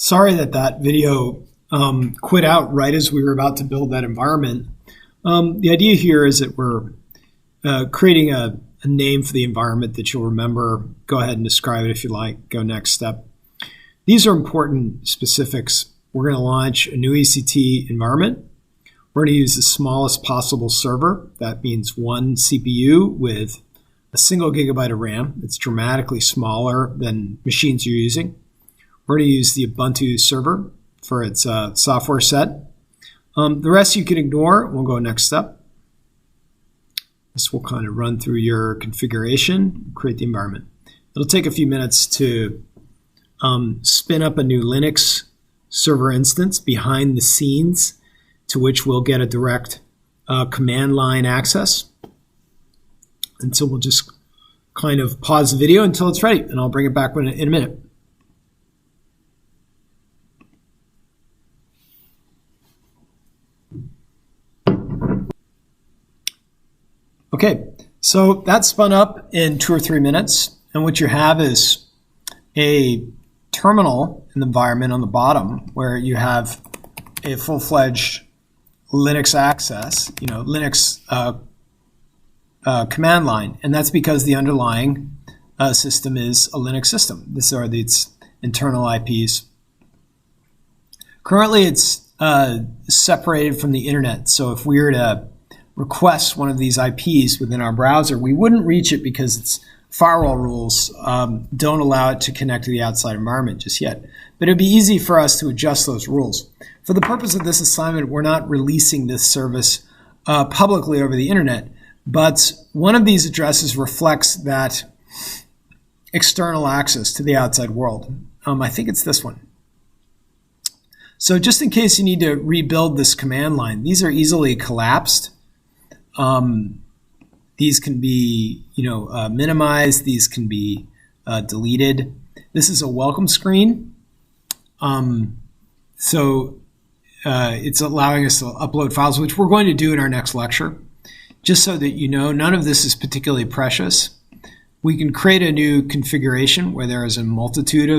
Sorry that that video quit out right as we were about to build that environment. The idea here is that we're creating a name for the environment that you'll remember. Go ahead and describe it if you like. Go next step. These are important specifics. We're going to launch a new ECT environment. We're going to use the smallest possible server. That means one CPU with a single gigabyte of RAM. It's dramatically smaller than machines you're using. We're going to use the Ubuntu server for its software set. The rest you can ignore. We'll go next step. This will kind of run through your configuration, create the environment. It'll take a few minutes to spin up a new Linux server instance behind the scenes to which we'll get a direct command line access. And so we'll just kind of pause the video until it's ready, and I'll bring it back in a minute. Okay, so that's spun up in 2 or 3 minutes, and what you have is a terminal in the environment on the bottom where you have a full-fledged Linux access, Linux command line, and that's because the underlying system is a Linux system. These are its internal IPs. Currently, it's separated from the internet, so if we were to request one of these IPs within our browser, we wouldn't reach it because its firewall rules don't allow it to connect to the outside environment just yet. But it'd be easy for us to adjust those rules. For the purpose of this assignment, we're not releasing this service publicly over the internet, but one of these addresses reflects that external access to the outside world. I think it's this one. So just in case you need to rebuild this command line, these are easily collapsed. These can be, minimized. These can be deleted. This is a welcome screen. So it's allowing us to upload files, which we're going to do in our next lecture. Just so that you know, none of this is particularly precious. We can create a new configuration where there is a multitude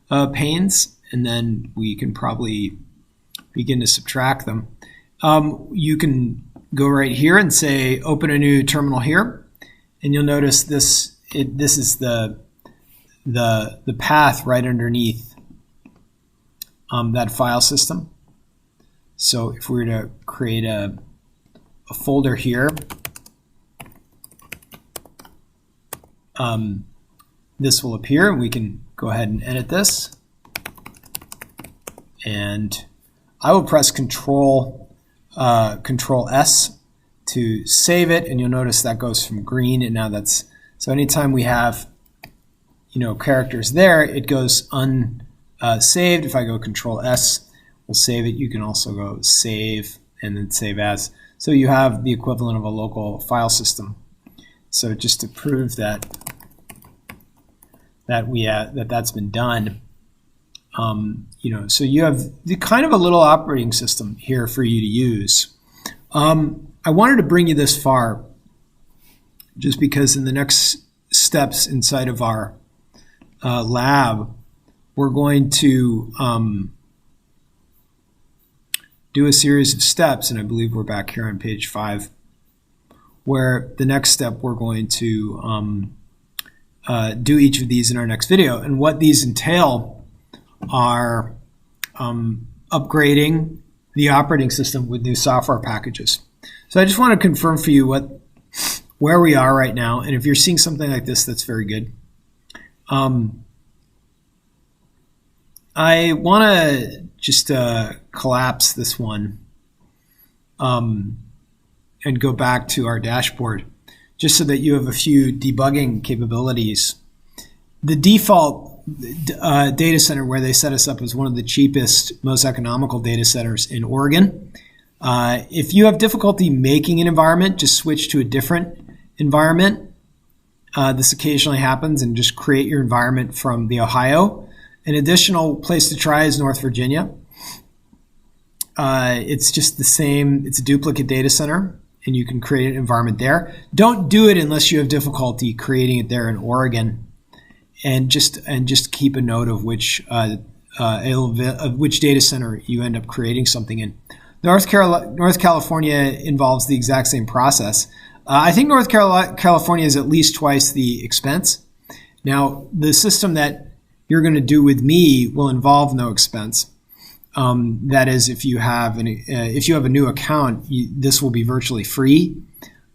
of panes, and then we can probably begin to subtract them. You can go right here and say open a new terminal here, and you'll notice this is the path right underneath that file system. So if we were to create a folder here, this will appear, and we can go ahead and edit this. And I will press Control S to save it, and you'll notice that goes from green, and now that's, so anytime we have characters there, it goes unsaved. If I go Control S, we'll save it. You can also go save and then save as. So you have the equivalent of a local file system. So just to prove that's been done, so you have the kind of a little operating system here for you to use. I wanted to bring you this far just because in the next steps inside of our lab, we're going to do a series of steps, and I believe we're back here on page 5, where the next step we're going to do each of these in our next video. And what these entail are upgrading the operating system with new software packages. So I just want to confirm for you where we are right now, and if you're seeing something like this, that's very good. I want to just collapse this one and go back to our dashboard just so that you have a few debugging capabilities. The default data center where they set us up is one of the cheapest, most economical data centers in Oregon. If you have difficulty making an environment, just switch to a different environment. This occasionally happens, and just create your environment from the Ohio. An additional place to try is North Virginia. It's just the same. It's a duplicate data center, and you can create an environment there. Don't do it unless you have difficulty creating it there in Oregon. And just keep a note of which which data center you end up creating something in. North California involves the exact same process. I think North California is at least twice the expense. Now, the system that you're going to do with me will involve no expense. That is, if you have a new account, this will be virtually free.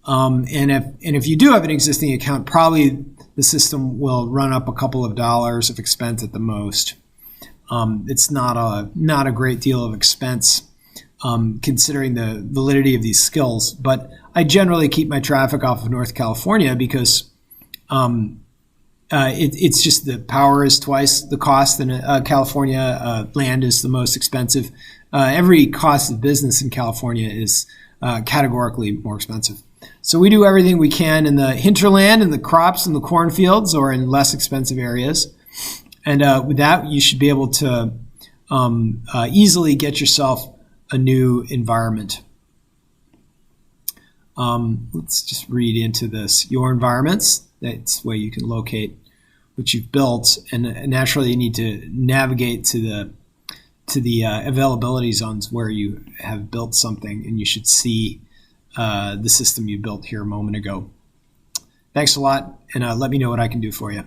And if you do have an existing account, probably the system will run up a couple of dollars of expense at the most. It's not a great deal of expense considering the validity of these skills. But I generally keep my traffic off of North California because it's just the power is twice the cost in California. Land is the most expensive. Every cost of business in California is categorically more expensive. So we do everything we can in the hinterland and the crops and the cornfields or in less expensive areas. And with that, you should be able to easily get yourself a new environment. Let's just read into this. Your environments, that's where you can locate what you've built. And naturally, you need to navigate to the availability zones where you have built something, and you should see the system you built here a moment ago. Thanks a lot, and let me know what I can do for you.